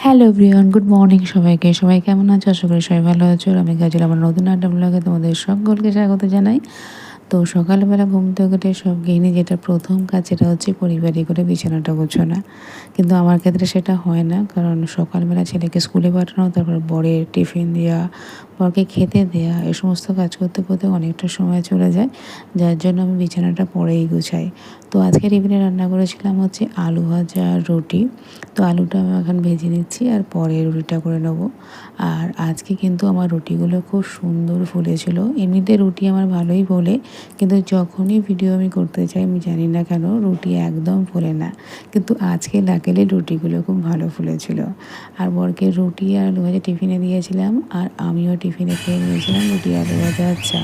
Hello everyone, good morning সবাইকে। সবাই কেমন আছো? আশা করি সবাই ভালো আছো। আর আমি কাজল আমার নতুন আড্ডা ব্লগে তোমাদের সকলকে স্বাগত জানাই। তো সকালবেলা ঘুম থেকে উঠে সব গৃহিণী যেটা প্রথম কাজ সেটা হচ্ছে পরিপাটি করে বিছানাটা গোছানো। কিন্তু আমার ক্ষেত্রে সেটা হয় না, কারণ সকালবেলা ছেলেকে স্কুলে পাঠানো, তারপর বরের টিফিন দেওয়া, বরকে খেতে দেওয়া, এই সমস্ত কাজ করতে করতে অনেকটা সময় চলে যায়, যার জন্য আমি বিছানাটা পরেই গুছাই। তো আজকে টিফিনে রান্না করেছিলাম হচ্ছে আলু ভাজা আর রুটি। তো আলুটা আমি এখন ভেজে নিচ্ছি আর পরে রুটিটা করে নেবো। আর আজকে কিন্তু আমার রুটিগুলো খুব সুন্দর ফুলেছিল। এমনিতে রুটি আমার ভালোই ফোলে, কিন্তু যখনই ভিডিও আমি করতে চাই আমি জানি না কেন রুটি একদম ফোলে না। কিন্তু আজকে লাকিলি রুটিগুলো খুব ভালো ফুলেছিল। আর বরকে রুটি আর আলু ভাজা টিফিনে দিয়েছিলাম, আর আমিও টিফিনে খেয়ে নিয়েছিলাম রুটি আলু ভাজা আর চা।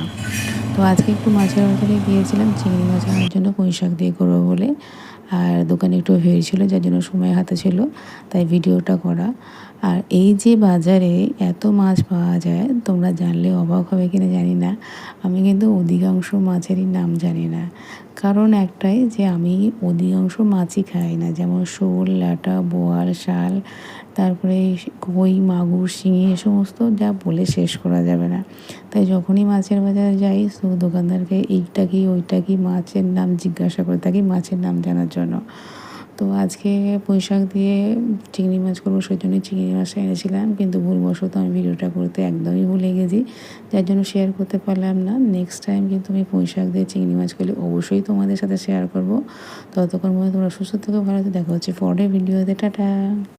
তো আজকে একটু মাছের বাজারে গিয়েছিলাম চিংড়ি মাছ আনার জন্য, পুঁই শাক দিয়ে করবো বলে। আর দোকানে একটু ভিড় ছিল, যার জন্য সময় হাতে ছিল, তাই ভিডিওটা করা। আর এই যে বাজারে এত মাছ পাওয়া যায়, তোমরা জানলে অবাক হবে কিনা জানি না, আমি কিন্তু অধিকাংশ মাছেরই নাম জানি না। কারণ একটাই যে আমি অধিকাংশ মাছই খাই না, যেমন শোল, ল্যাটা, বোয়াল, শাল, তারপরে কই, মাগুর, শিঙি, এ সমস্ত যা বলে শেষ করা যাবে না। তাই যখনই মাছের বাজারে যাই তো দোকানদারকে এইটা কি ওইটা কি মাছের নাম জিজ্ঞাসা করে থাকি, মাছের নাম জানার জন্য। তো আজকে পুঁই শাক দিয়ে চিংড়ি মাছ করবো, সেই জন্যই চিংড়ি মাছটা এনেছিলাম, কিন্তু ভুলবশত আমি ভিডিওটা করতে একদমই ভুলে গেছি, যার জন্য শেয়ার করতে পারলাম না। নেক্সট টাইম কিন্তু আমি পুঁই শাক দিয়ে চিংড়ি মাছ করলে অবশ্যই তোমাদের সাথে শেয়ার করবো। ততক্ষণ মধ্যে তোমরা সুস্থ থেকো, ভালো থেকো, দেখা হচ্ছে পরের ভিডিওতে। টাটা।